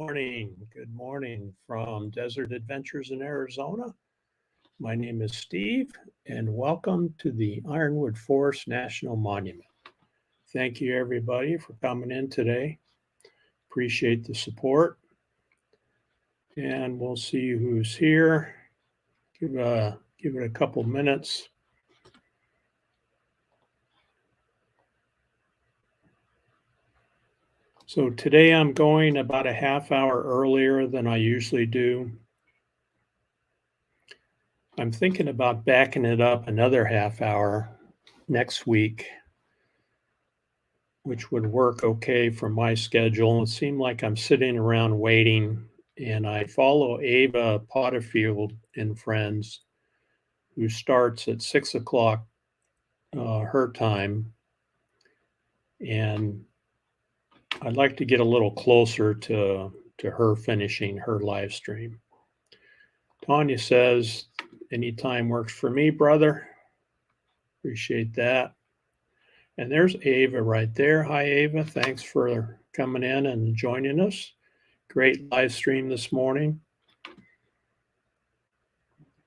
morning. Good morning from Desert Adventures in Arizona. My name is Steve, and welcome to the Ironwood Forest National Monument. Thank you, everybody, for coming in today. Appreciate the support. And we'll see who's here. Give it a couple minutes. So today I'm going about a half hour earlier than I usually do. I'm thinking about backing it up another half hour next week, which would work okay for my schedule. It seemed like I'm sitting around waiting, and I follow Ava Potterfield and Friends, who starts at 6 o'clock her time. And I'd like to get a little closer to her finishing her live stream. Tanya says, anytime works for me, brother. Appreciate that. And there's Ava right there. Hi, Ava. Thanks for coming in and joining us. Great live stream this morning.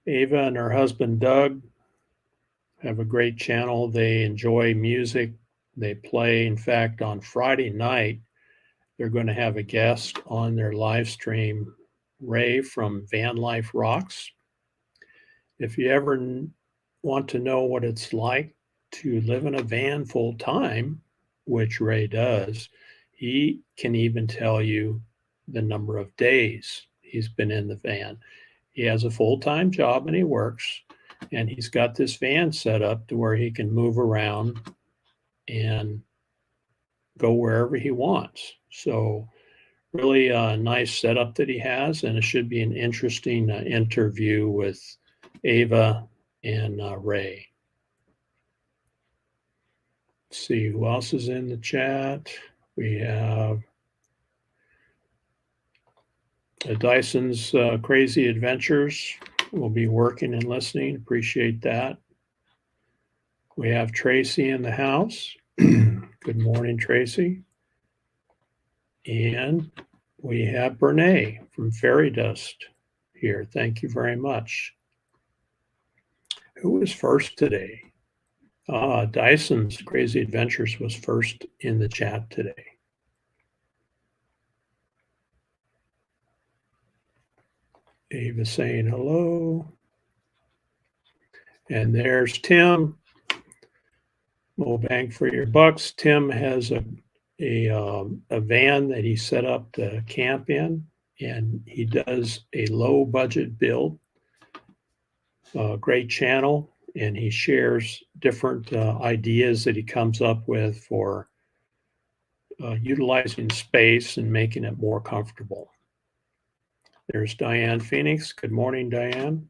Ava and her husband, Doug, have a great channel. They enjoy music. They play. In fact, on Friday night, they're going to have a guest on their live stream, Ray from Van Life Rocks. If you ever want to know what it's like to live in a van full time, which Ray does, he can even tell you the number of days he's been in the van. He has a full-time job and he works, and he's got this van set up to where he can move around and go wherever he wants. So really a nice setup that he has, and it should be an interesting interview with Ava and Ray. Let's see who else is in the chat. We have Dyson's Crazy Adventures. We'll be working and listening. Appreciate that. We have Tracy in the house. Good morning, Tracy. And we have Brene from Fairy Dust here. Thank you very much. Who was first today? Dyson's Crazy Adventures was first in the chat today. Ava saying hello. And there's Tim. More bang for your bucks. Tim has a van that he set up to camp in, and he does a low budget build. Great channel, and he shares different ideas that he comes up with for utilizing space and making it more comfortable. There's Diane Phoenix. Good morning, Diane.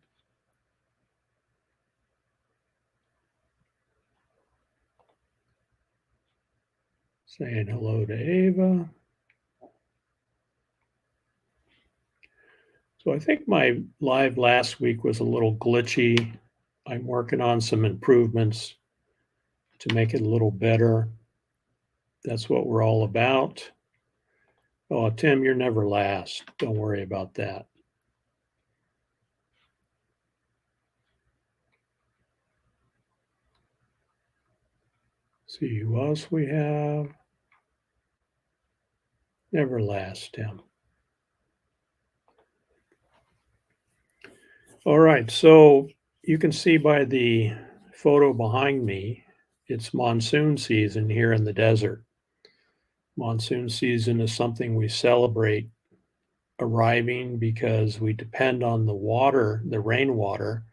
Saying hello to Ava. So I think my live last week was a little glitchy. I'm working on some improvements to make it a little better. That's what we're all about. Oh, Tim, you're never last. Don't worry about that. See who else we have. Never last, Tim. All right, so you can see by the photo behind me, it's monsoon season here in the desert. Monsoon season is something we celebrate arriving because we depend on the water, the rainwater,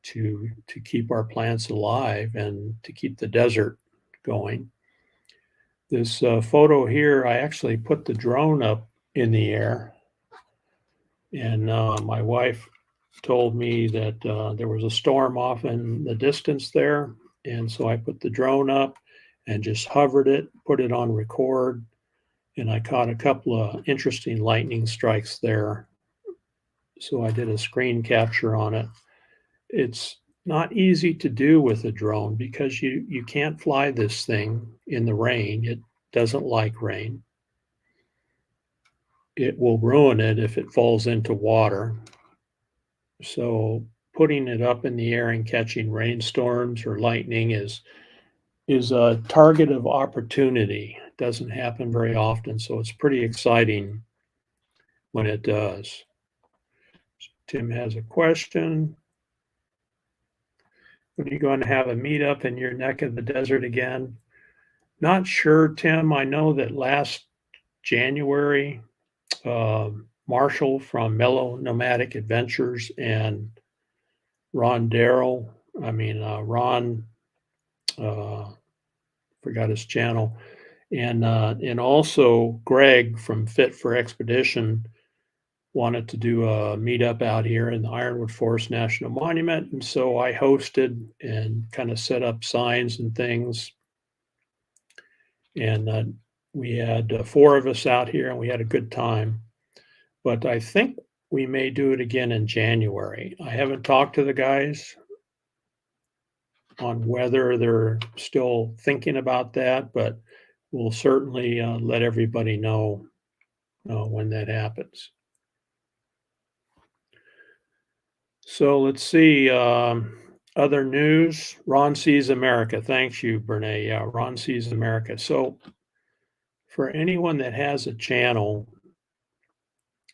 to keep our plants alive and to keep the desert going. This photo here, I actually put the drone up in the air, and my wife told me that there was a storm off in the distance there, and so I put the drone up and just hovered it, put it on record, and I caught a couple of interesting lightning strikes there. So I did a screen capture on it. It's not easy to do with a drone because you can't fly this thing in the rain. It doesn't like rain. it will ruin it if it falls into water. So putting it up in the air and catching rainstorms or lightning is a target of opportunity. It doesn't happen very often, so it's pretty exciting when it does. Tim has a question. When are you going to have a meetup in your neck of the desert again? Not sure, Tim. I know that last January, Marshall from Mellow Nomadic Adventures and Ron Darrell, Ron, uh, forgot his channel, and also Greg from Fit for Expedition wanted to do a meetup out here in the Ironwood Forest National Monument. And so I hosted and kind of set up signs and things. And we had 4 of us out here and we had a good time. But I think we may do it again in January. I haven't talked to the guys on whether they're still thinking about that, but we'll certainly let everybody know when that happens. So let's see. Other news. Ron Sees America. Thanks you, Brene. Yeah, Ron Sees America. So for anyone that has a channel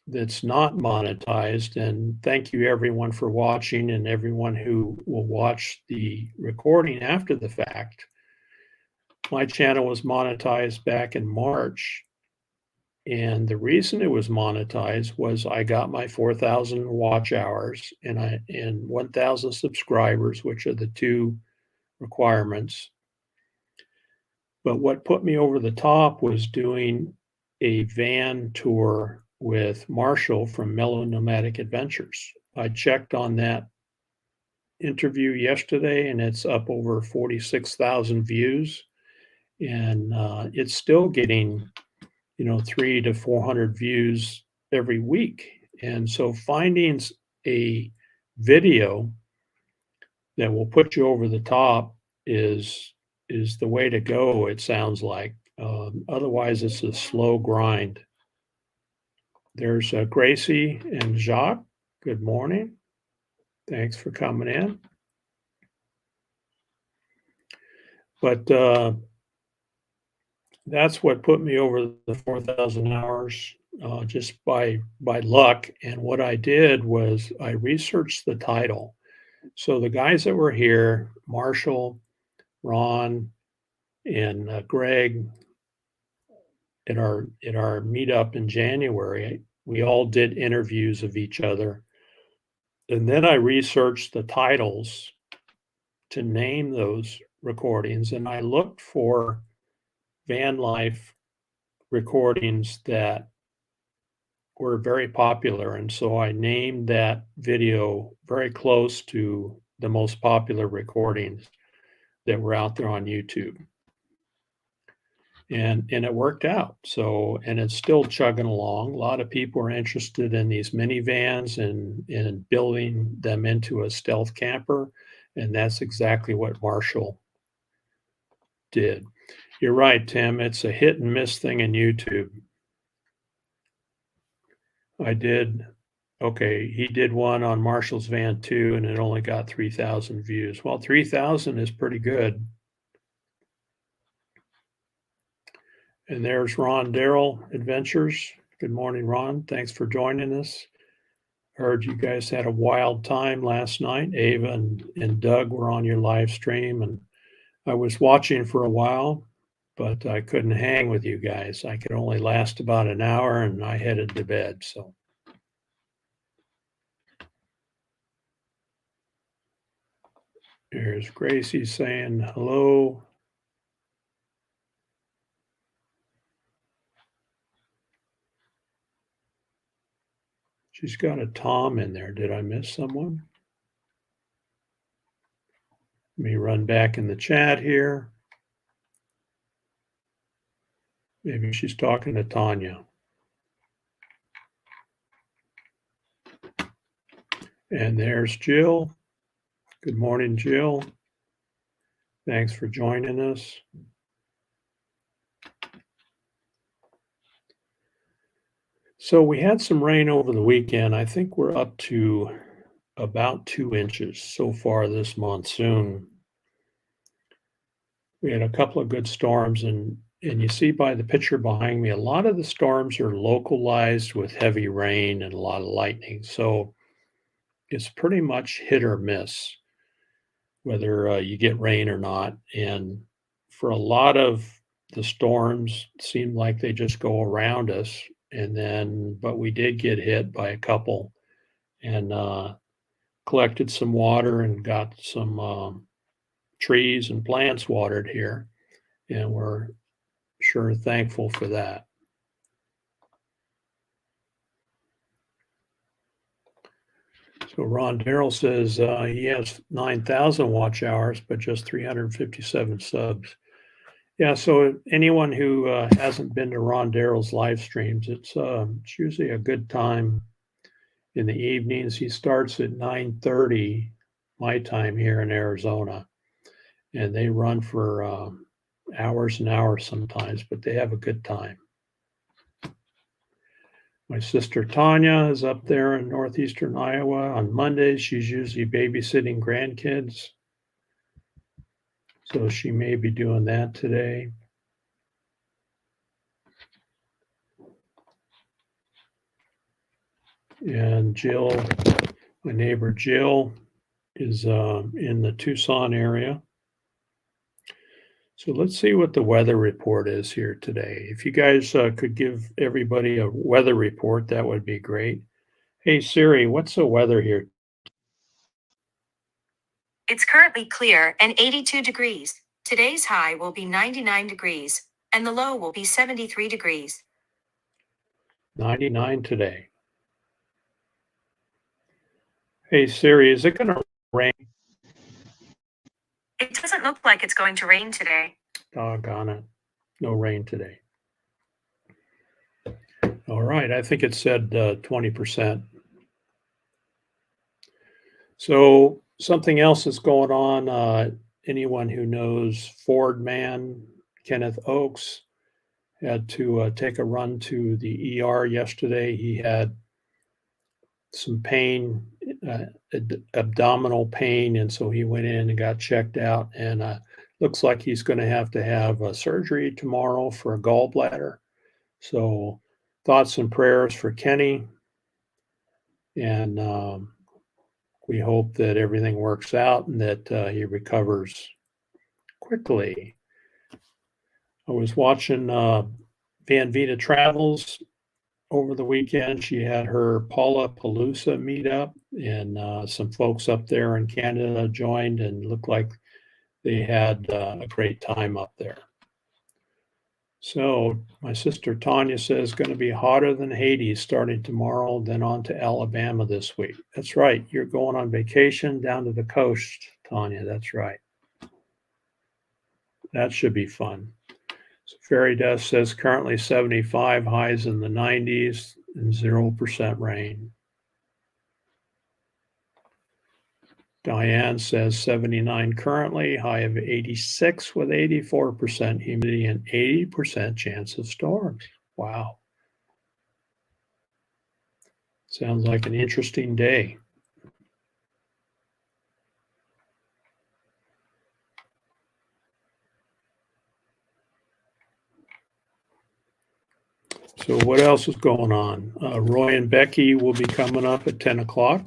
that's not monetized, and thank you everyone for watching and everyone who will watch the recording after the fact. My channel was monetized back in March. And the reason it was monetized was I got my 4,000 watch hours and 1,000 subscribers, which are the 2 requirements. But what put me over the top was doing a van tour with Marshall from Mellow Nomadic Adventures. I checked on that interview yesterday and it's up over 46,000 views. And it's still getting 300 to 400 views every week. And so finding a video that will put you over the top is the way to go, it sounds like. Otherwise, it's a slow grind. There's Gracie and Jacques. Good morning. Thanks for coming in. But that's what put me over the 4,000 hours just by luck. And what I did was I researched the title. So the guys that were here, Marshall, Ron, and Greg, at our meetup in January, we all did interviews of each other. And then I researched the titles to name those recordings, and I looked for van life recordings that were very popular. And so I named that video very close to the most popular recordings that were out there on YouTube. And it worked out. So, and it's still chugging along. A lot of people are interested in these minivans and building them into a stealth camper. And that's exactly what Marshall did. You're right, Tim. It's a hit and miss thing in YouTube. I did. Okay, he did one on Marshall's van too, and it only got 3,000 views. Well, 3,000 is pretty good. And there's Ron Darrell Adventures. Good morning, Ron. Thanks for joining us. Heard you guys had a wild time last night. Ava and Doug were on your live stream, and I was watching for a while, but I couldn't hang with you guys. I could only last about an hour, and I headed to bed. So. Here's Gracie saying hello. She's got a Tom in there. Did I miss someone? Let me run back in the chat here. Maybe she's talking to Tanya. And there's Jill. Good morning, Jill. Thanks for joining us. So we had some rain over the weekend. I think we're up to about 2 inches so far this monsoon. We had a couple of good storms, and you see by the picture behind me, a lot of the storms are localized with heavy rain and a lot of lightning. So it's pretty much hit or miss whether you get rain or not. And for a lot of the storms, it seemed like they just go around us. But we did get hit by a couple and collected some water and got some trees and plants watered here. And we're sure thankful for that. So Ron Darrell says he has 9,000 watch hours, but just 357 subs. Yeah, so anyone who hasn't been to Ron Darrell's live streams, it's usually a good time in the evenings. He starts at 9:30 my time here in Arizona, and they run for hours and hours sometimes, but they have a good time. My sister Tanya is up there in northeastern Iowa on Mondays. She's usually babysitting grandkids, so she may be doing that today. And Jill, my neighbor Jill, is in the Tucson area. So let's see what the weather report is here today. If you guys could give everybody a weather report, that would be great. Hey Siri, what's the weather here? It's currently clear and 82 degrees. Today's high will be 99 degrees, and the low will be 73 degrees. 99 today. Hey Siri, is it going to rain? It doesn't look like it's going to rain today. Doggone it. No rain today. All right, I think it said 20%. So something else is going on. Anyone who knows Ford man, Kenneth Oakes, had to take a run to the ER yesterday. He had some pain, abdominal pain, and so he went in and got checked out, and looks like he's going to have surgery tomorrow for a gallbladder. So thoughts and prayers for Kenny, and we hope that everything works out and that he recovers quickly. I was watching Van Vita Travels over the weekend. She had her Paula Palooza meetup, and some folks up there in Canada joined and looked like they had a great time up there. So my sister Tanya says going to be hotter than Hades starting tomorrow, then on to Alabama this week. That's right. You're going on vacation down to the coast, Tanya. That's right. That should be fun. So Fairy Dust says currently 75, highs in the 90s, and 0% rain. Diane says 79 currently, high of 86 with 84% humidity and 80% chance of storms. Wow. Sounds like an interesting day. So what else is going on? Roy and Becky will be coming up at 10 o'clock.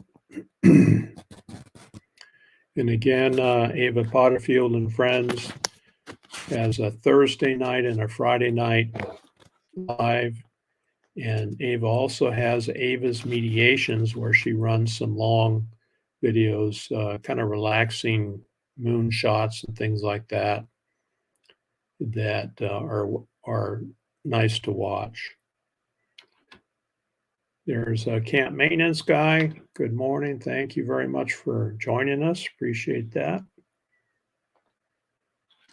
And again, Ava Potterfield and Friends has a Thursday night and a Friday night live. And Ava also has Ava's Mediations, where she runs some long videos, kind of relaxing moon shots and things like that, that are nice to watch. There's a camp maintenance guy. Good morning. Thank you very much for joining us. Appreciate that.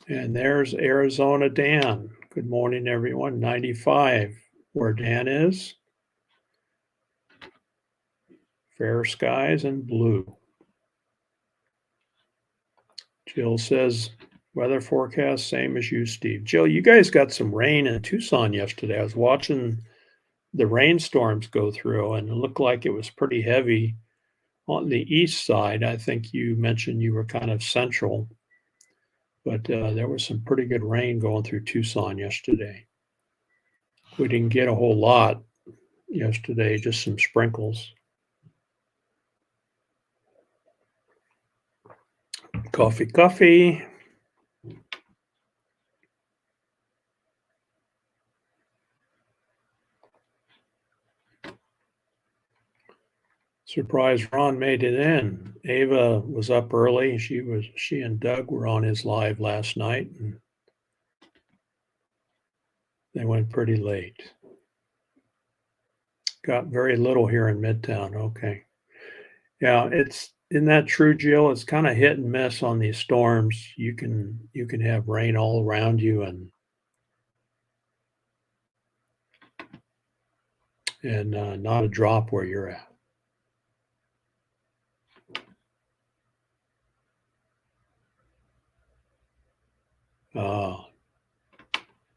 And there's Arizona Dan. Good morning, everyone. 95, where Dan is. Fair skies and blue. Jill says, weather forecast, same as you, Steve. Jill, you guys got some rain in Tucson yesterday. I was watching the rainstorms go through, and it looked like it was pretty heavy on the east side. I think you mentioned you were kind of central, but there was some pretty good rain going through Tucson yesterday. We didn't get a whole lot yesterday, just some sprinkles. Coffee, coffee. Surprised Ron made it in. Ava was up early. She and Doug were on his live last night, and they went pretty late. Got very little here in Midtown. Okay. Yeah, isn't that true, Jill? It's kind of hit and miss on these storms. You can have rain all around you and not a drop where you're at.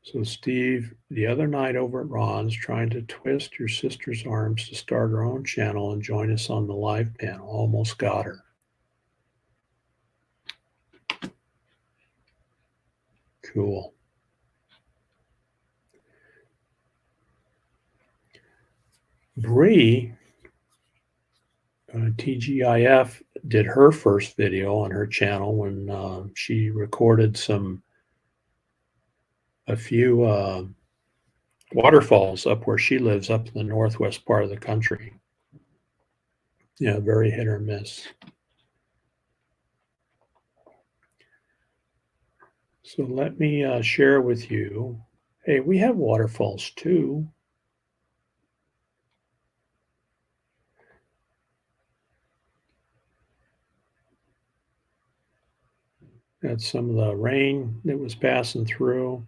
So Steve, the other night over at Ron's, trying to twist your sister's arms to start her own channel and join us on the live panel. Almost got her. Cool. Bree, TGIF, did her first video on her channel when she recorded a few waterfalls up where she lives, up in the northwest part of the country. Yeah, very hit or miss. So let me share with you. Hey, we have waterfalls too. That's some of the rain that was passing through.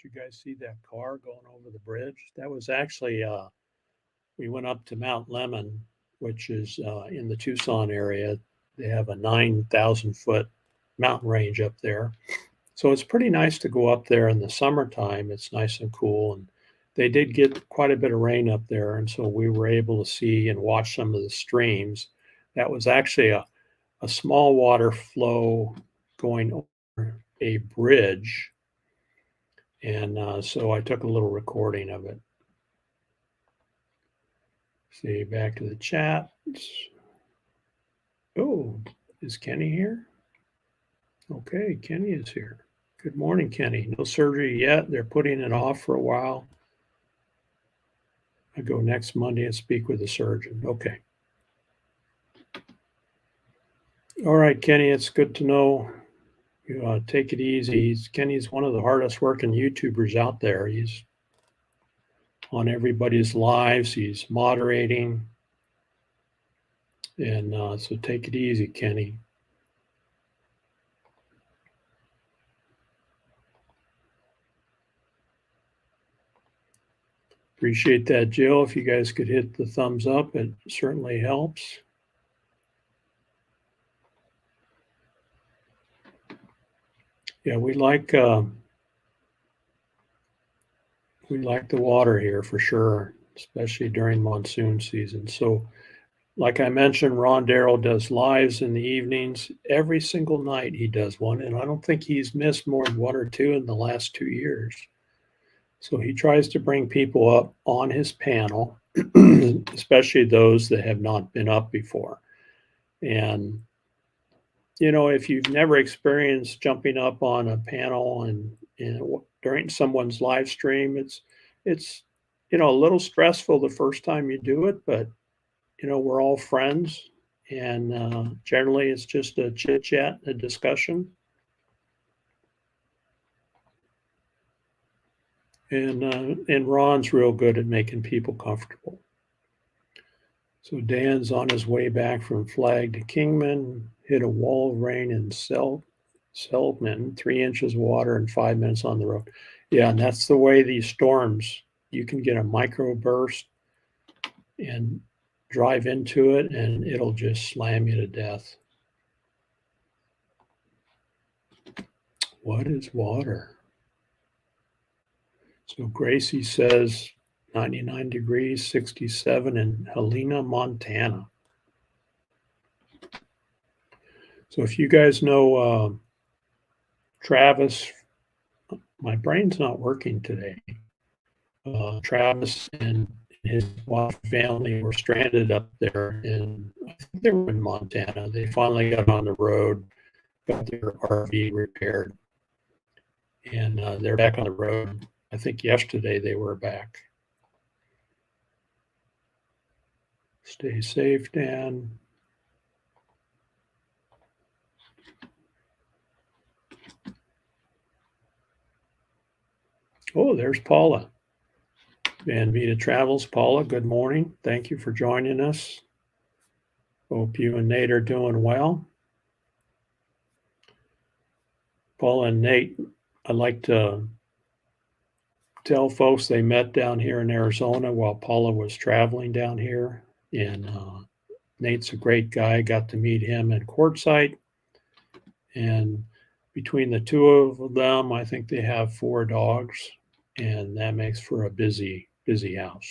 Did you guys see that car going over the bridge? That was actually, we went up to Mount Lemmon, which is in the Tucson area. They have a 9,000-foot mountain range up there. So it's pretty nice to go up there in the summertime. It's nice and cool. And they did get quite a bit of rain up there. And so we were able to see and watch some of the streams. That was actually a small water flow going over a bridge. And so I took a little recording of it. See, back to the chat. Oh, is Kenny here? Okay, Kenny is here. Good morning, Kenny. No surgery yet. They're putting it off for a while. I go next Monday and speak with the surgeon. Okay. All right, Kenny, it's good to know. You take it easy. Kenny's one of the hardest working YouTubers out there. He's on everybody's lives. He's moderating. And so take it easy, Kenny. Appreciate that, Jill. If you guys could hit the thumbs up, it certainly helps. Yeah, we like the water here for sure, especially during monsoon season. So, like I mentioned, Ron Darrell does lives in the evenings. Every single night he does one, and I don't think he's missed more than one or two in the last 2 years. So he tries to bring people up on his panel, especially those that have not been up before. And, you know, if you've never experienced jumping up on a panel and during someone's live stream, it's, a little stressful the first time you do it, but, we're all friends, and generally it's just a chit chat, a discussion. And Ron's real good at making people comfortable. So Dan's on his way back from Flag to Kingman, hit a wall of rain in Selkman, 3 inches of water in 5 minutes on the road. Yeah, and that's the way these storms, you can get a microburst and drive into it and it'll just slam you to death. What is water? So Gracie says 99 degrees, 67 in Helena, Montana. So if you guys know Travis, my brain's not working today. Travis and his wife family were stranded up there I think they were in Montana. They finally got on the road, got their RV repaired, and they're back on the road. I think yesterday they were back. Stay safe, Dan. Oh, there's Paula. Van Vita Travels. Paula, good morning. Thank you for joining us. Hope you and Nate are doing well. Paula and Nate, I'd like to tell folks they met down here in Arizona while Paula was traveling down here. And Nate's a great guy. Got to meet him in Quartzsite. And between the two of them, I think they have 4 dogs. And that makes for a busy, busy house.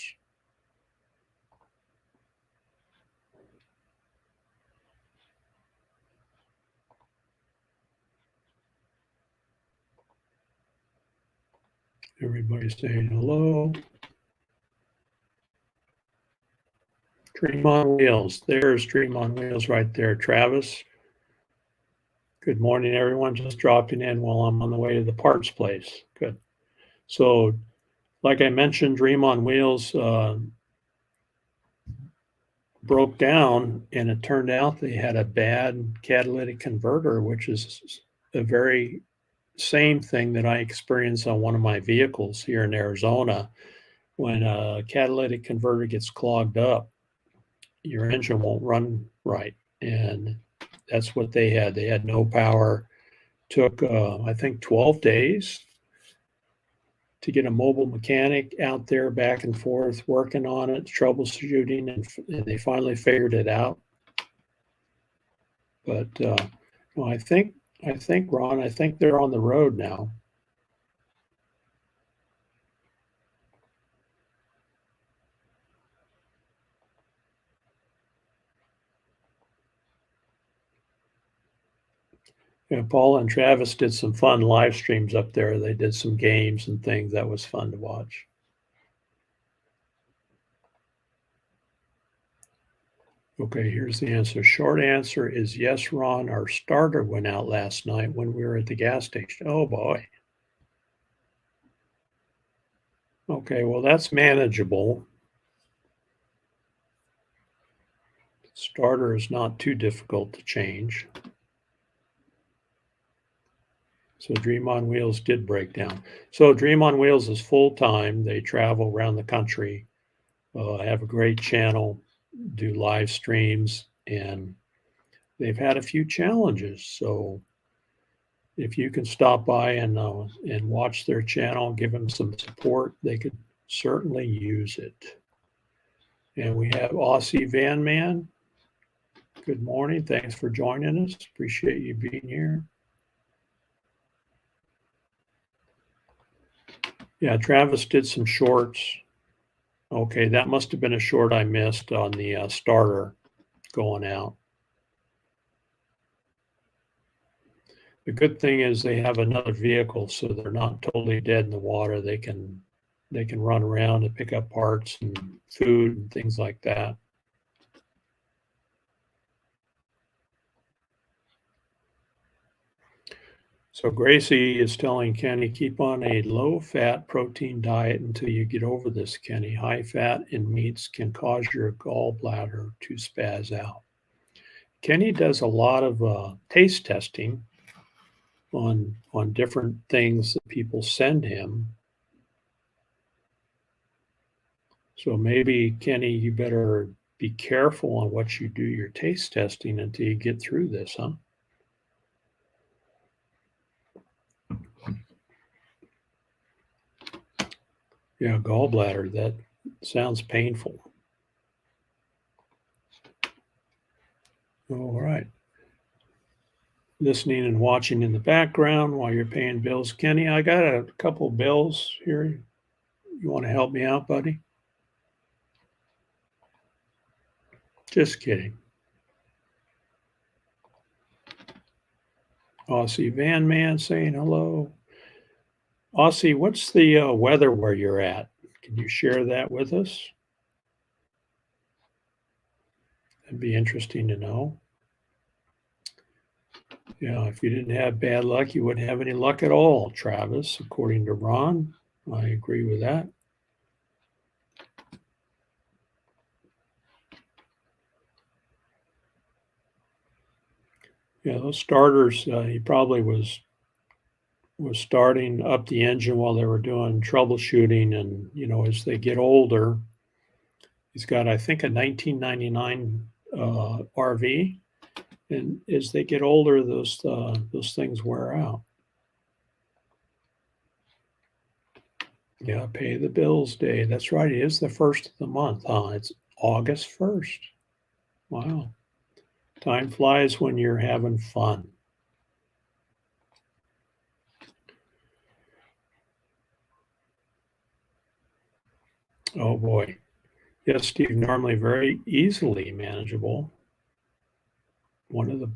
Everybody's saying hello. Dream on Wheels. There's Dream on Wheels right there. Travis. Good morning, everyone. Just dropping in while I'm on the way to the parts place. Good. So, like I mentioned, Dream on Wheels broke down, and it turned out they had a bad catalytic converter, which is a very same thing that I experienced on one of my vehicles here in Arizona. When a catalytic converter gets clogged up, your engine won't run right. And that's what they had. They had no power. Took, I think, 12 days to get a mobile mechanic out there back and forth working on it, troubleshooting, and they finally figured it out. But I think, Ron, I think they're on the road now. Yeah, Paul and Travis did some fun live streams up there. They did some games and things. That was fun to watch. Okay, here's the answer. Short answer is yes, Ron. Our starter went out last night when we were at the gas station. Oh, boy. Okay, well, that's manageable. Starter is not too difficult to change. So Dream on Wheels did break down. So Dream on Wheels is full-time. They travel around the country, have a great channel, do live streams, and they've had a few challenges. So if you can stop by and watch their channel, give them some support, they could certainly use it. And we have Aussie Van Man. Good morning. Thanks for joining us. Appreciate you being here. Yeah, Travis did some shorts. Okay, that must have been a short I missed on the starter going out. The good thing is they have another vehicle, so they're not totally dead in the water. They can run around and pick up parts and food and things like that. So Gracie is telling Kenny, keep on a low-fat protein diet until you get over this, Kenny. High fat in meats can cause your gallbladder to spaz out. Kenny does a lot of taste testing on different things that people send him. So maybe, Kenny, you better be careful on what you do your taste testing until you get through this, huh? Yeah, gallbladder, that sounds painful. All right. Listening and watching in the background while you're paying bills. Kenny, I got a couple bills here. You want to help me out, buddy? Just kidding. Aussie Van Man saying hello. Aussie, what's the weather where you're at? Can you share that with us? That'd be interesting to know. Yeah, if you didn't have bad luck, you wouldn't have any luck at all, Travis, according to Ron. I agree with that. Yeah, those starters, he probably was starting up the engine while they were doing troubleshooting, and as they get older, he's got, I think, a 1999 RV, and as they get older, those things wear out. Yeah, pay the bills day. That's right. It is the first of the month, huh? It's August 1st. Wow. Time flies when you're having fun. Oh boy. Yes, Steve, normally very easily manageable. One of the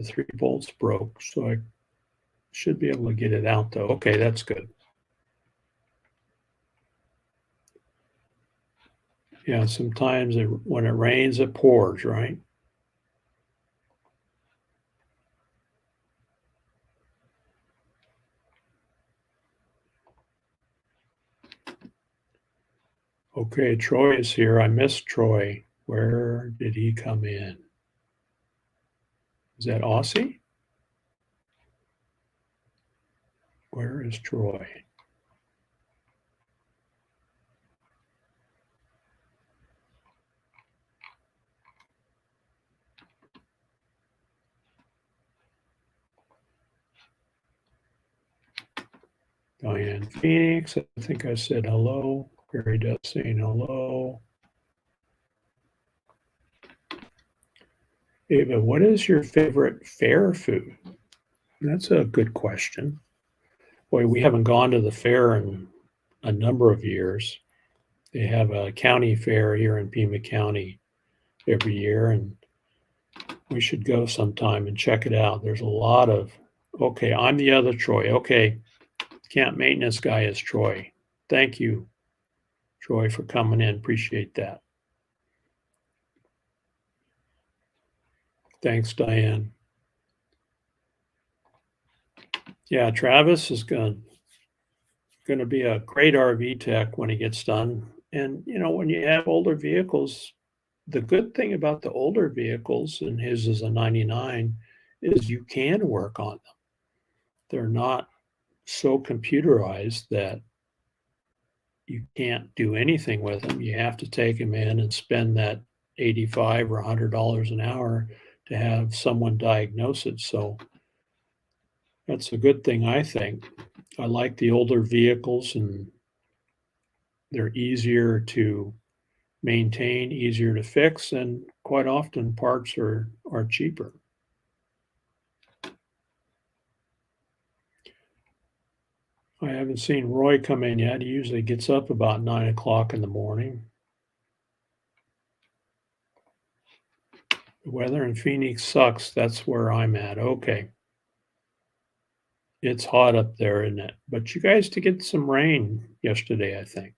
3 bolts broke, so I should be able to get it out though. Okay, that's good. Yeah, sometimes when it rains, it pours, right? Okay, Troy is here. I missed Troy. Where did he come in? Is that Aussie? Where is Troy? Diane Phoenix, I think I said hello. Gary does saying hello. Ava, what is your favorite fair food? That's a good question. Boy, we haven't gone to the fair in a number of years. They have a county fair here in Pima County every year, and we should go sometime and check it out. There's a lot of, okay, I'm the other Troy. Okay, camp maintenance guy is Troy. Thank you, Troy, for coming in. Appreciate that. Thanks, Diane. Yeah, Travis is going to be a great RV tech when he gets done. And when you have older vehicles, the good thing about the older vehicles, and his is a 99, is you can work on them. They're not so computerized that you can't do anything with them. You have to take them in and spend that $85 or $100 an hour to have someone diagnose it. So that's a good thing, I think. I like the older vehicles, and they're easier to maintain, easier to fix, and quite often parts are cheaper. I haven't seen Roy come in yet. He usually gets up about 9 o'clock in the morning. The weather in Phoenix sucks. That's where I'm at. Okay. It's hot up there, isn't it? But you guys did get some rain yesterday, I think.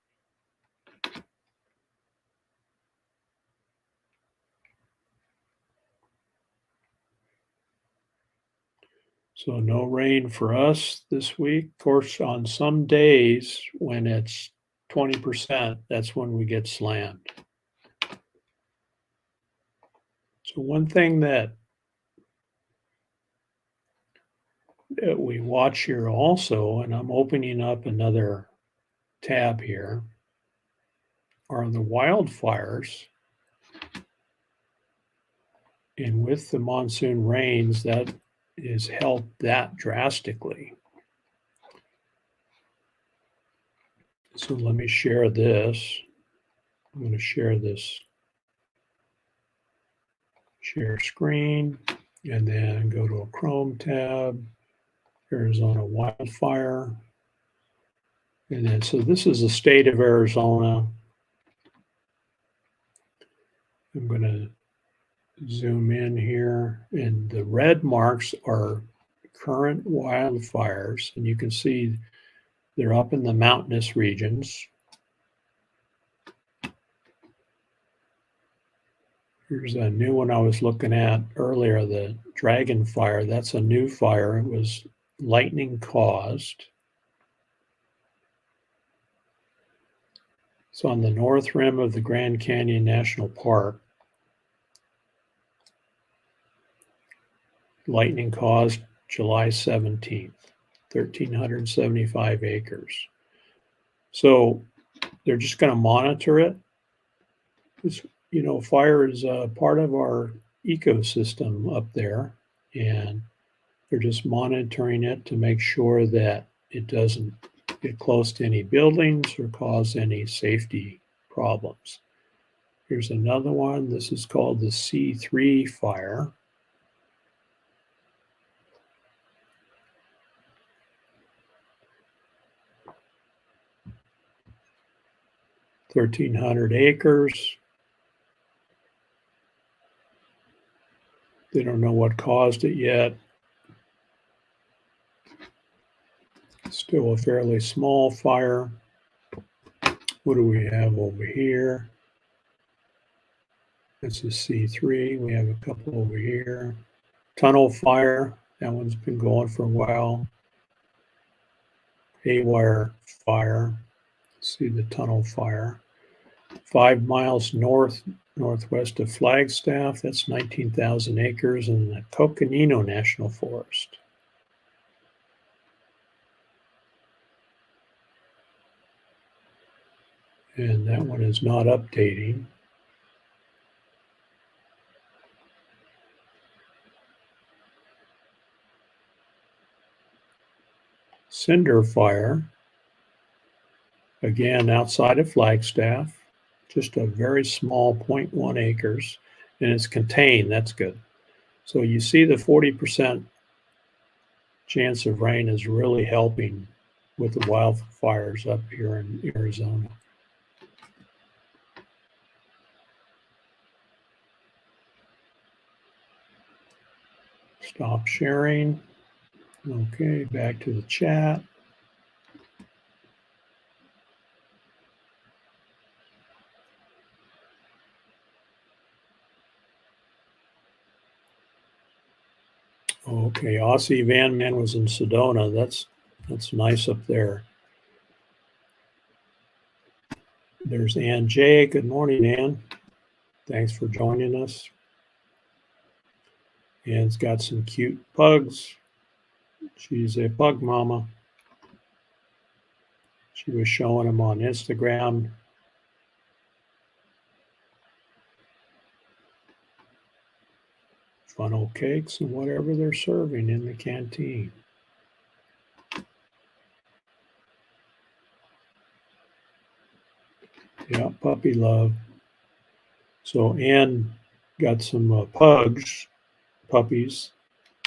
So no rain for us this week. Of course, on some days when it's 20%, that's when we get slammed. So one thing that we watch here also, and I'm opening up another tab here, are the wildfires. And with the monsoon rains, that has helped that drastically. So let me share this. I'm going to share this, share screen, and then go to a Chrome tab, Arizona wildfire. And then, so this is the state of Arizona. I'm going to zoom in here, and the red marks are current wildfires, and you can see they're up in the mountainous regions. Here's a new one I was looking at earlier, the dragon fire. That's a new fire. It was lightning caused. It's on the north rim of the Grand Canyon National Park. Lightning caused July 17th, 1,375 acres. So they're just going to monitor it. It's, you know, fire is a part of our ecosystem up there, and they're just monitoring it to make sure that it doesn't get close to any buildings or cause any safety problems. Here's another one. This is called the C3 fire. (1,300 acres). They don't know what caused it yet. Still a fairly small fire. What do we have over here? This is C3. We have a couple over here. Tunnel fire. That one's been going for a while. Haywire fire. See the tunnel fire. 5 miles northwest of Flagstaff. That's 19,000 acres in the Coconino National Forest. And that one is not updating. Cinder fire, again outside of Flagstaff, just a very small 0.1 acres, and it's contained. That's good. So you see the 40% chance of rain is really helping with the wildfires up here in Arizona. Stop sharing. Okay, back to the chat. Okay, Aussie Van Man was in Sedona. That's nice up there. There's Ann J. Good morning, Ann. Thanks for joining us. Ann's got some cute pugs. She's a pug mama. She was showing them on Instagram. Funnel cakes and whatever they're serving in the canteen. Yeah, puppy love. So Ann got some puppies,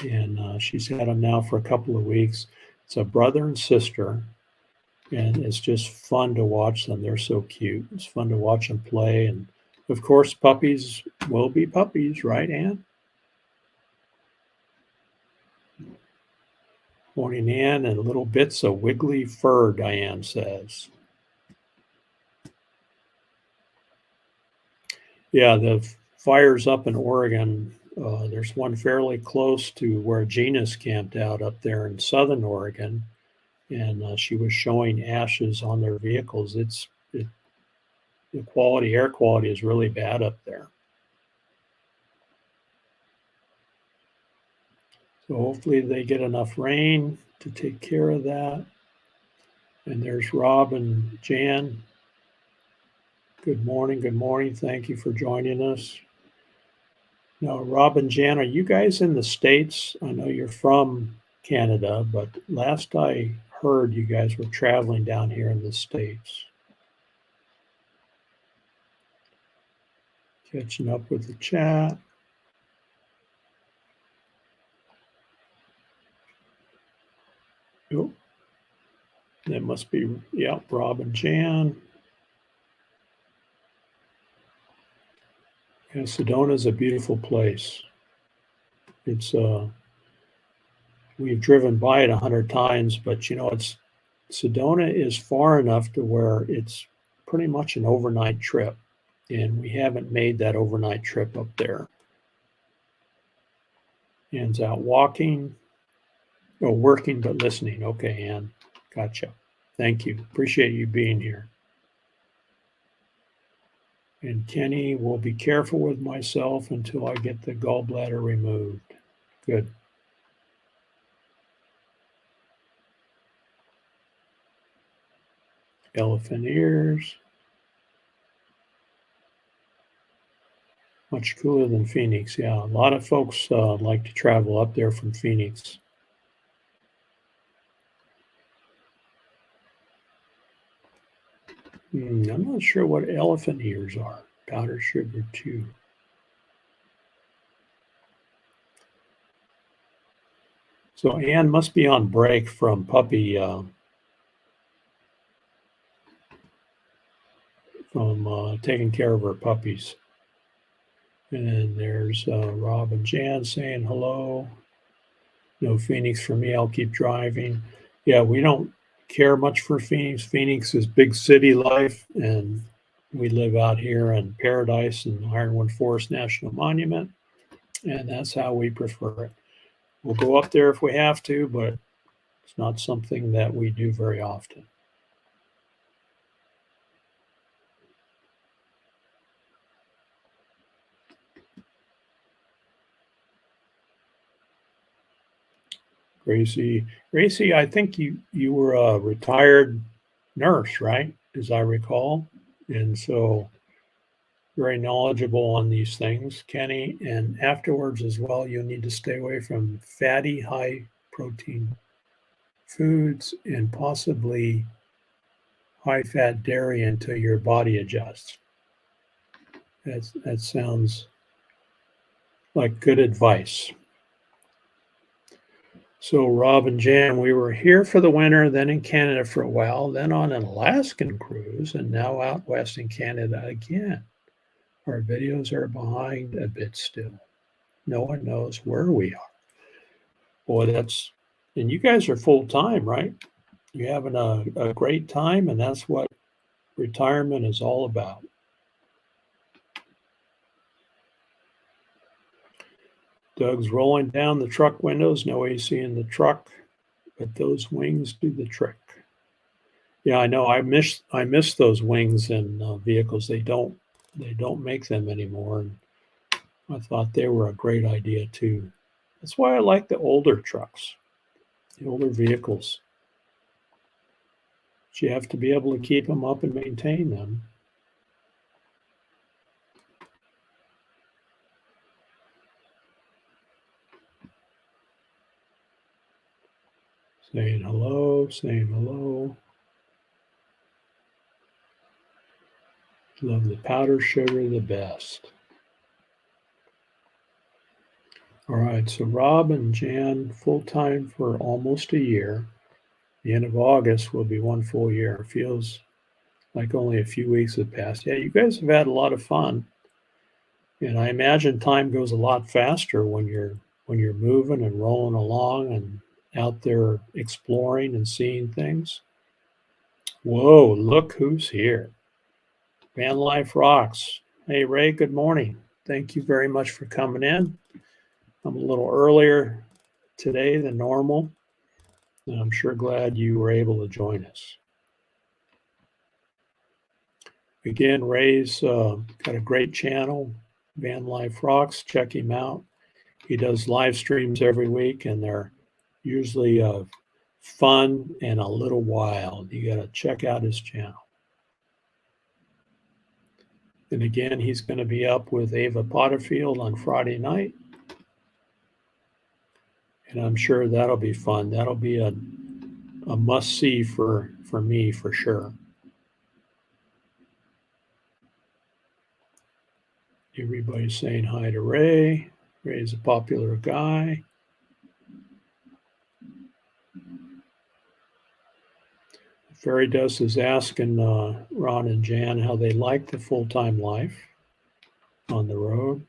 and she's had them now for a couple of weeks. It's a brother and sister, and it's just fun to watch them. They're so cute. It's fun to watch them play, and of course, puppies will be puppies, right, Ann? Morning, Ann, and little bits of wiggly fur, Diane says. Yeah, the fires up in Oregon There's one fairly close to where Gina's camped out up there in southern Oregon, and she was showing ashes on their vehicles. The air quality is really bad up there. So hopefully they get enough rain to take care of that. And there's Rob and Jan. Good morning. Good morning. Thank you for joining us. Now, Rob and Jan, are you guys in the States? I know you're from Canada, but last I heard you guys were traveling down here in the States. Catching up with the chat. Oh, that must be, yeah, Rob and Jan. Yeah, Sedona is a beautiful place. It's we've driven by it 100 times, but Sedona is far enough to where it's pretty much an overnight trip, and we haven't made that overnight trip up there. Anne's out walking, working but listening. Okay, Anne, gotcha. Thank you. Appreciate you being here. And Kenny will be careful with myself until I get the gallbladder removed. Good. Elephant ears. Much cooler than Phoenix. Yeah, a lot of folks like to travel up there from Phoenix. I'm not sure what elephant ears are. Powdered sugar too. So Anne must be on break from puppy, from taking care of her puppies. And there's Rob and Jan saying hello. No Phoenix for me. I'll keep driving. Yeah, we don't care much for Phoenix. Phoenix is big city life, and we live out here in Paradise and Ironwood Forest National Monument, and that's how we prefer it. We'll go up there if we have to, but it's not something that we do very often. Gracie, I think you were a retired nurse, right? As I recall, and so very knowledgeable on these things, Kenny. And afterwards as well, you'll need to stay away from fatty, high protein foods and possibly high fat dairy until your body adjusts. That sounds like good advice. So Rob and Jan, we were here for the winter, then in Canada for a while, then on an Alaskan cruise, and now out west in Canada again. Our videos are behind a bit still. No one knows where we are. Boy, and you guys are full time, right? You're having a great time, and that's what retirement is all about. Doug's rolling down the truck windows, no AC in the truck, but those wings do the trick. Yeah, I know. I miss those wings in vehicles. They don't make them anymore, and I thought they were a great idea too. That's why I like the older trucks, the older vehicles. But you have to be able to keep them up and maintain them. Saying hello, saying hello. Love the powdered sugar the best. All right, so Rob and Jan full time for almost a year. The end of August will be one full year. It feels like only a few weeks have passed. Yeah, you guys have had a lot of fun. And I imagine time goes a lot faster when you're moving and rolling along and out there exploring and seeing things. Whoa, look who's here. Van Life Rocks. Hey, Ray, good morning. thank you very much for coming in. I'm a little earlier today than normal, and I'm sure glad you were able to join us. Again, Ray's got a great channel, Van Life Rocks. Check him out. He does live streams every week, and they're usually fun and a little wild. You got to check out his channel. And again, he's going to be up with Ava Potterfield on Friday night. And I'm sure that'll be fun. That'll be a must-see for me for sure. Everybody's saying hi to Ray. Ray's a popular guy. Fairy Dust is asking Ron and Jan how they like the full-time life on the road.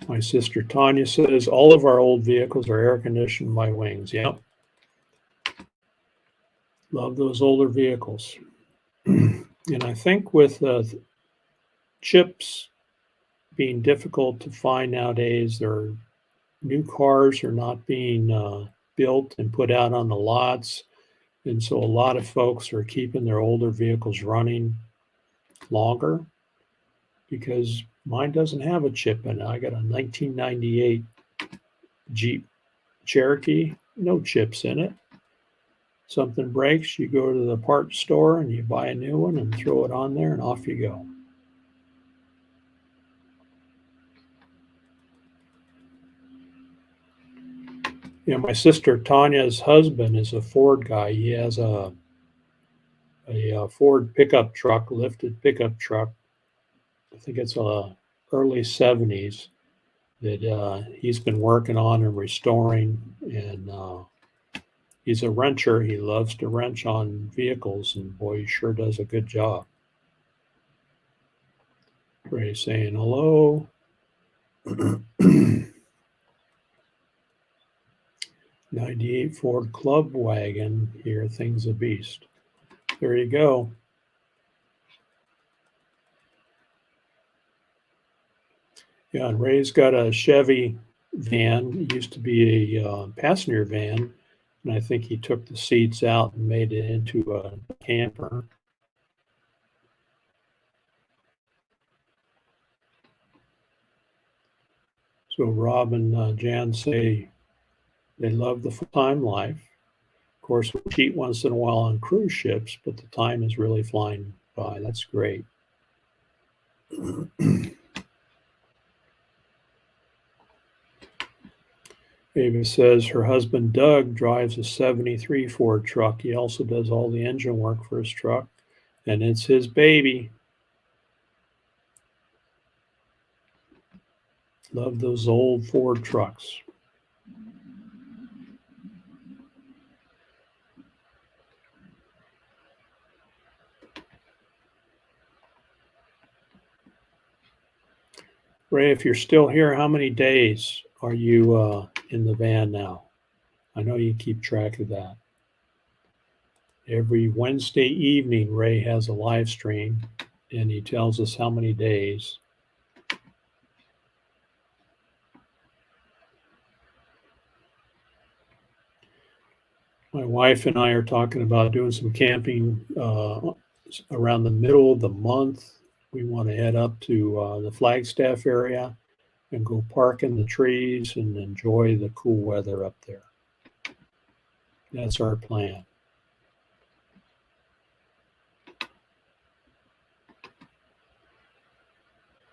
My sister Tanya says all of our old vehicles are air conditioned by Wings. Yep. Love those older vehicles. And I think with chips being difficult to find nowadays, new cars are not being built and put out on the lots. And so a lot of folks are keeping their older vehicles running longer because mine doesn't have a chip in it. I got a 1998 Jeep Cherokee, no chips in it. Something breaks, you go to the parts store and you buy a new one and throw it on there and off you go. Yeah, my sister Tanya's husband is a Ford guy. He has a Ford pickup truck, lifted pickup truck. I think it's a early 70s that he's been working on and restoring. And he's a wrencher. He loves to wrench on vehicles, and boy, he sure does a good job. Ray saying hello. 98 Ford Club Wagon. Here, thing's a beast. There you go. Yeah, and Ray's got a Chevy van. It used to be a passenger van, and I think he took the seats out and made it into a camper. So Rob and Jan say they love the full-time life. Of course, we cheat once in a while on cruise ships, but the time is really flying by. That's great. Ava says her husband Doug drives a 73 Ford truck. He also does all the engine work for his truck, and it's his baby. Love those old Ford trucks. Ray, if you're still here, how many days are you in the van now? I know you keep track of that. Every Wednesday evening, Ray has a live stream, and he tells us how many days. My wife and I are talking about doing some camping around the middle of the month. We want to head up to the Flagstaff area and go park in the trees and enjoy the cool weather up there. That's our plan.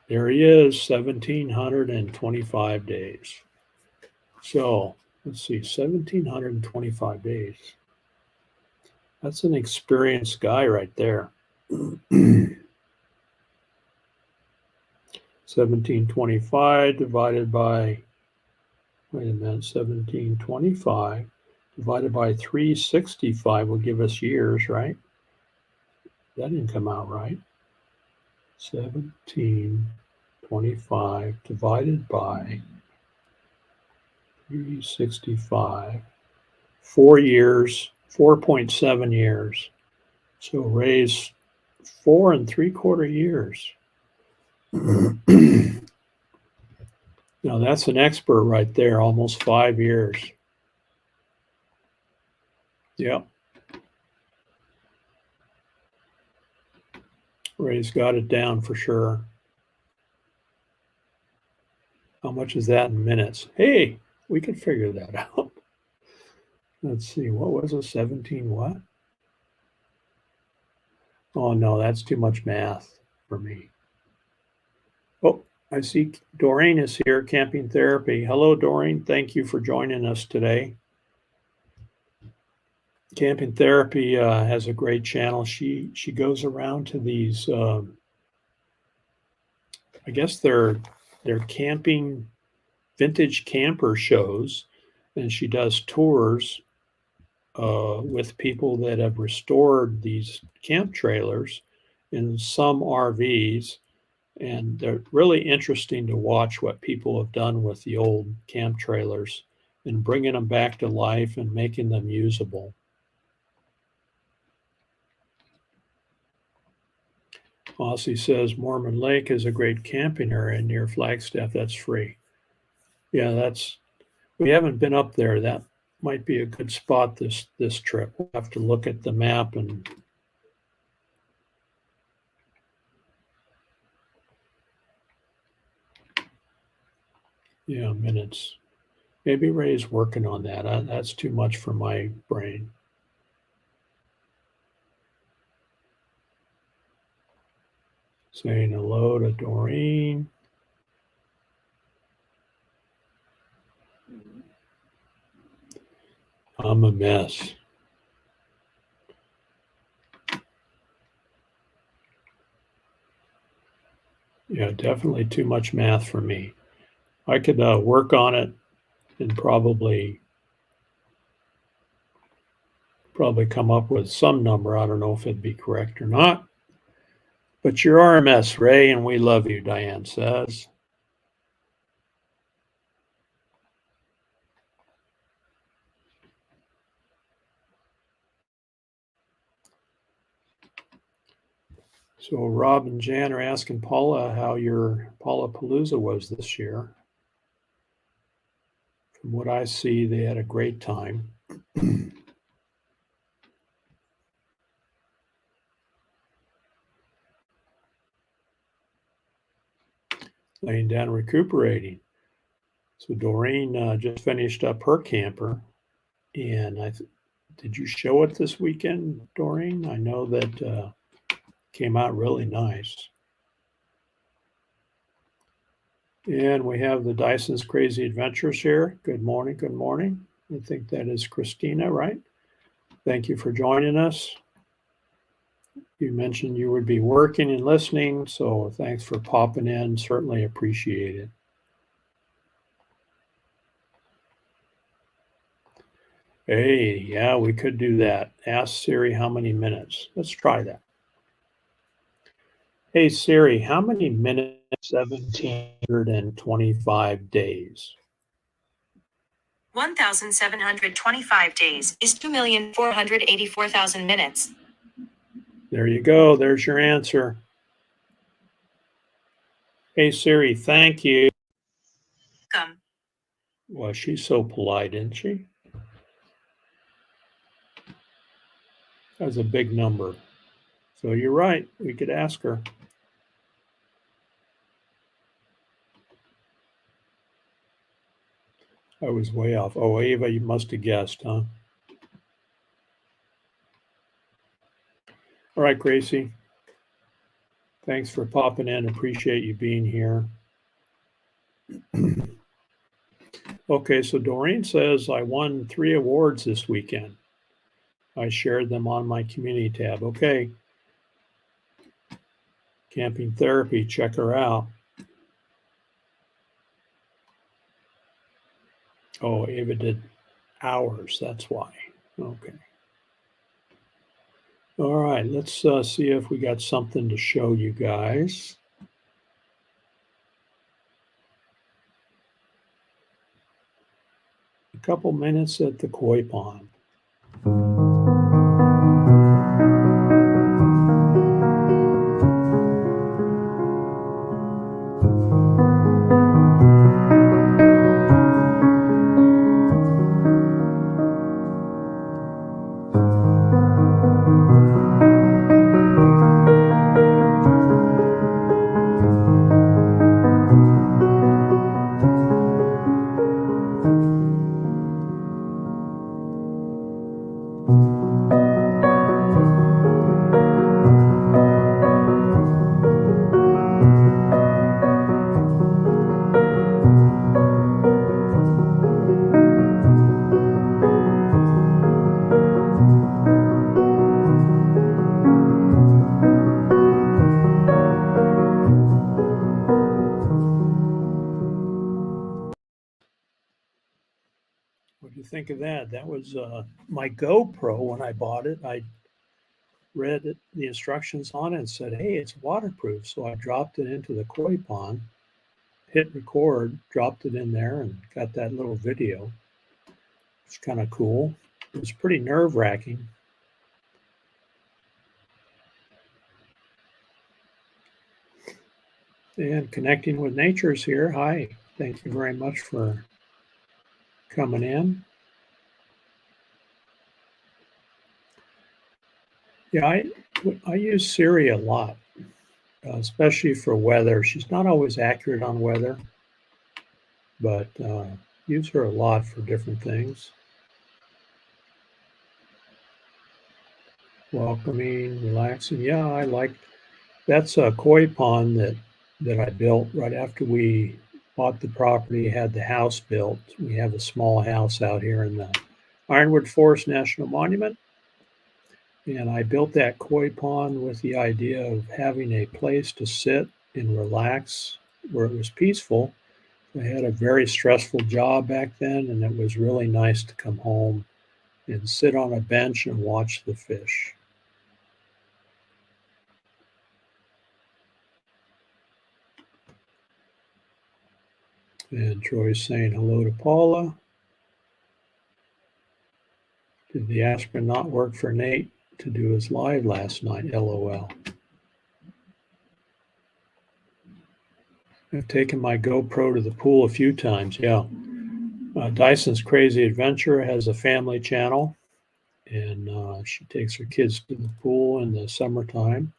There he is, 1,725 days. So let's see, 1,725 days. That's an experienced guy right there. 1725 divided by, wait a minute, 1725 divided by 365 will give us years, right? That didn't come out right. 1725 divided by 365, 4 years, 4.7 years. So Ray's 4 3/4 years. Now that's an expert right there, almost 5 years. Yep. Ray's got it down for sure. How much is that in minutes? Hey, we can figure that out. Let's see, what was it? 17 what? Oh no, that's too much math for me. Oh, I see Doreen is here, Camping Therapy. Hello, Doreen. Thank you for joining us today. Camping Therapy has a great channel. She goes around to these, I guess they're camping vintage camper shows, and she does tours with people that have restored these camp trailers in some RVs. And they're really interesting to watch what people have done with the old camp trailers and bringing them back to life and making them usable. Aussie says Mormon Lake is a great camping area near Flagstaff. That's free. Yeah, we haven't been up there. That might be a good spot this trip. We'll have to look at the map and yeah, minutes. Maybe Ray's working on that. That's too much for my brain. Saying hello to Doreen. I'm a mess. Yeah, definitely too much math for me. I could work on it and probably come up with some number. I don't know if it'd be correct or not. But you're RMS, Ray, and we love you, Diane says. So Rob and Jan are asking Paula how your Paula-Palooza was this year. From what I see, they had a great time. Laying down recuperating. So Doreen just finished up her camper, and did you show it this weekend, Doreen? I know that came out really nice. And we have the Dyson's Crazy Adventures here. Good morning. Good morning. I think that is Christina, right? Thank you for joining us. You mentioned you would be working and listening, so thanks for popping in. Certainly appreciate it. Hey, yeah, we could do that. Ask Siri how many minutes. Let's try that. Hey Siri, how many minutes 1,725 days? 1,725 days is 2,484,000 minutes. There you go. There's your answer. Hey Siri, thank you. Come. Well, she's so polite, isn't she? That's a big number. So you're right. We could ask her. I was way off. Oh, Ava, you must have guessed, huh? All right, Gracie. Thanks for popping in. Appreciate you being here. Okay, so Doreen says I won 3 awards this weekend. I shared them on my community tab. Okay. Camping Therapy, check her out. Oh, Ava did hours. That's why. Okay. All right, let's see if we got something to show you guys. A couple minutes at the koi pond. you think of that? That was my GoPro when I bought it. I read the instructions on it and said, hey, it's waterproof. So I dropped it into the koi pond, hit record, dropped it in there, and got that little video. It's kind of cool. It was pretty nerve-wracking. And connecting with nature's here. Hi, thank you very much for coming in. Yeah, I use Siri a lot, especially for weather. She's not always accurate on weather, but use her a lot for different things. Welcoming, relaxing. Yeah, I like that's a koi pond that I built right after we bought the property, had the house built. We have a small house out here in the Ironwood Forest National Monument. And I built that koi pond with the idea of having a place to sit and relax where it was peaceful. I had a very stressful job back then, and it was really nice to come home and sit on a bench and watch the fish. And Troy's saying hello to Paula. Did the aspirin not work for Nate to do his live last night? LOL. I've taken my GoPro to the pool a few times. Yeah. Dyson's Crazy Adventure has a family channel, and she takes her kids to the pool in the summertime.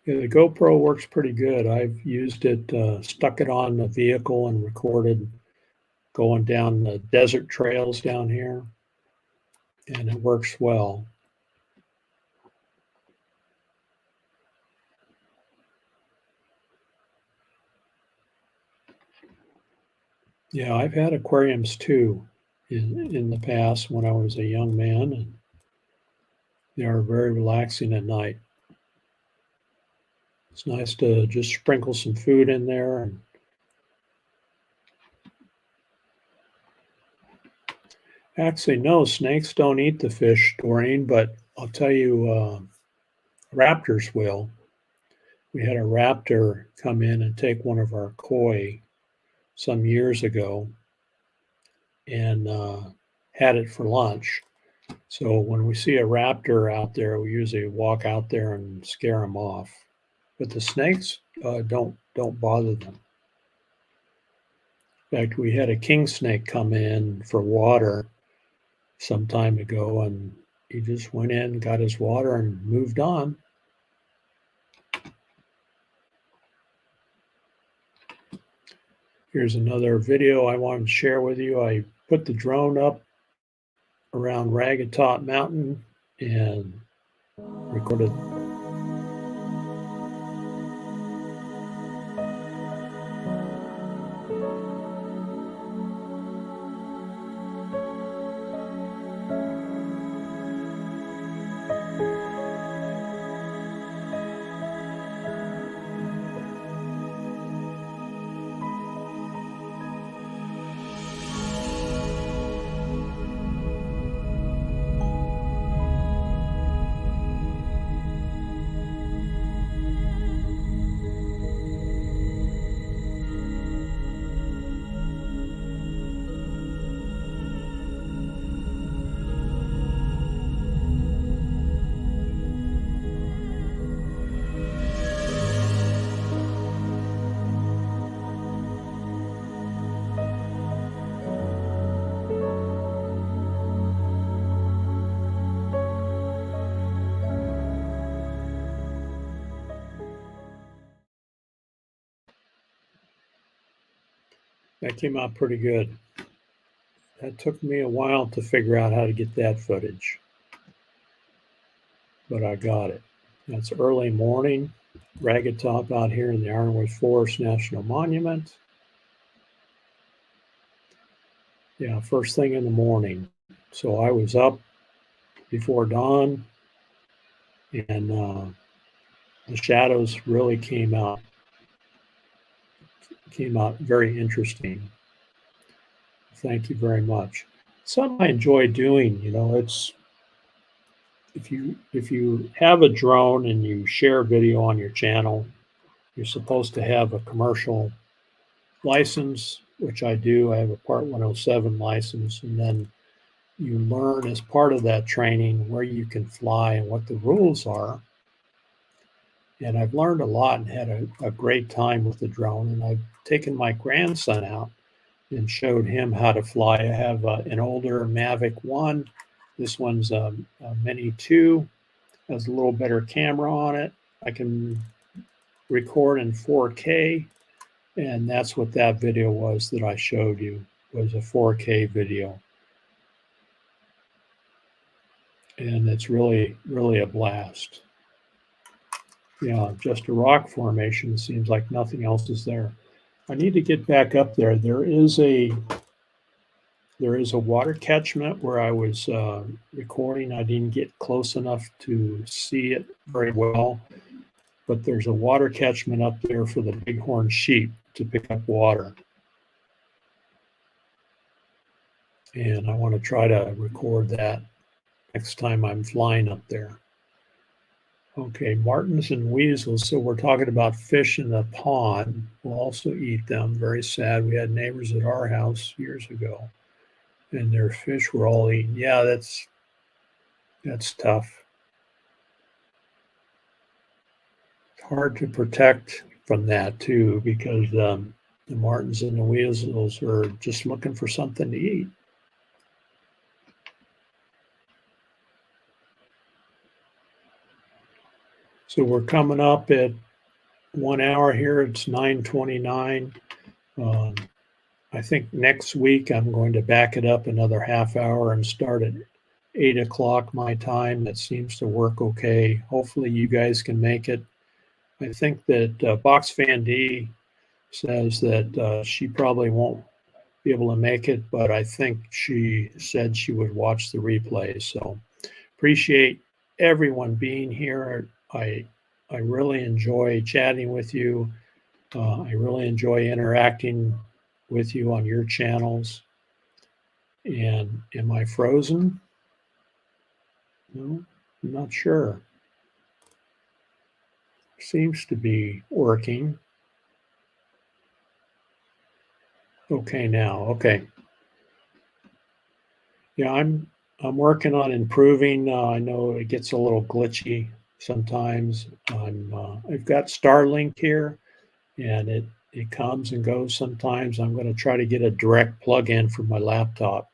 Yeah, the GoPro works pretty good. I've used it, stuck it on the vehicle and recorded going down the desert trails down here, and it works well. Yeah, I've had aquariums too in the past when I was a young man, and they are very relaxing at night. It's nice to just sprinkle some food in there. And actually, no, snakes don't eat the fish, Doreen, but I'll tell you, raptors will. We had a raptor come in and take one of our koi some years ago and had it for lunch. So when we see a raptor out there, we usually walk out there and scare them off. But the snakes don't bother them. In fact, we had a king snake come in for water some time ago, and he just went in, got his water, and moved on. Here's another video I wanted to share with you. I put the drone up around Ragged Top Mountain and recorded. That came out pretty good. That took me a while to figure out how to get that footage, but I got it. That's early morning, Ragged Top out here in the Ironwood Forest National Monument. Yeah, first thing in the morning. So I was up before dawn, and the shadows really came out very interesting. Thank you very much. Something I enjoy doing, it's if you have a drone and you share video on your channel, you're supposed to have a commercial license, which I do. I have a Part 107 license, and then you learn as part of that training where you can fly and what the rules are. And I've learned a lot and had a great time with the drone. And I've taken my grandson out and showed him how to fly. I have an older Mavic 1. This one's a Mini 2. Has a little better camera on it. I can record in 4K. And that's what that video was that I showed you, was a 4K video. And it's really, really a blast. Yeah, just a rock formation. Seems like nothing else is there. I need to get back up there. There is a water catchment where I was recording. I didn't get close enough to see it very well, but there's a water catchment up there for the bighorn sheep to pick up water. And I want to try to record that next time I'm flying up there. Okay, martins and weasels. So we're talking about fish in the pond. We'll also eat them. Very sad. We had neighbors at our house years ago, and their fish were all eaten. Yeah, that's tough. It's hard to protect from that too, because the martins and the weasels are just looking for something to eat. So we're coming up at 1 hour here. It's 9:29. I think next week I'm going to back it up another half hour and start at 8 o'clock my time. That seems to work okay. Hopefully you guys can make it. I think that Box Fan D says that she probably won't be able to make it, but I think she said she would watch the replay. So appreciate everyone being here. I really enjoy chatting with you. I really enjoy interacting with you on your channels. And am I frozen? No, I'm not sure. Seems to be working. Okay now, okay. Yeah, I'm working on improving. I know it gets a little glitchy sometimes. I've got Starlink here, and it comes and goes sometimes. I'm going to try to get a direct plug-in for my laptop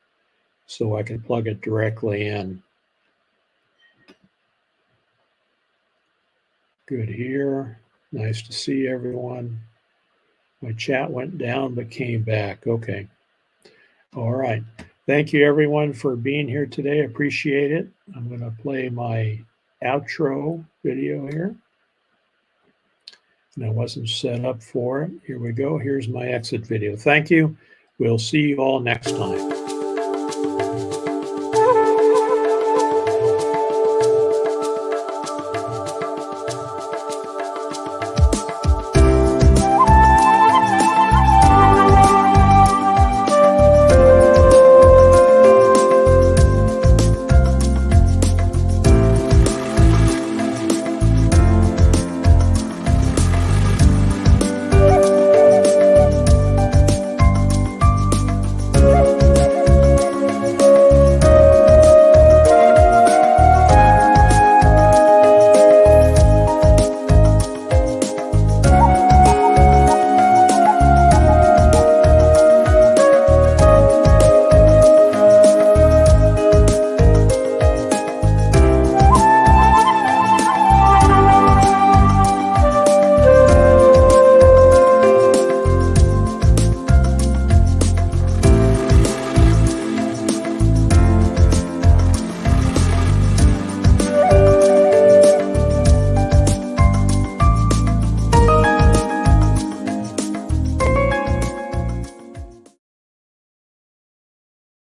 so I can plug it directly in. Good here. Nice to see everyone. My chat went down but came back. Okay. All right. Thank you everyone for being here today. I appreciate it. I'm going to play my outro video here. And I wasn't set up for it. Here we go. Here's my exit video. Thank you. We'll see you all next time.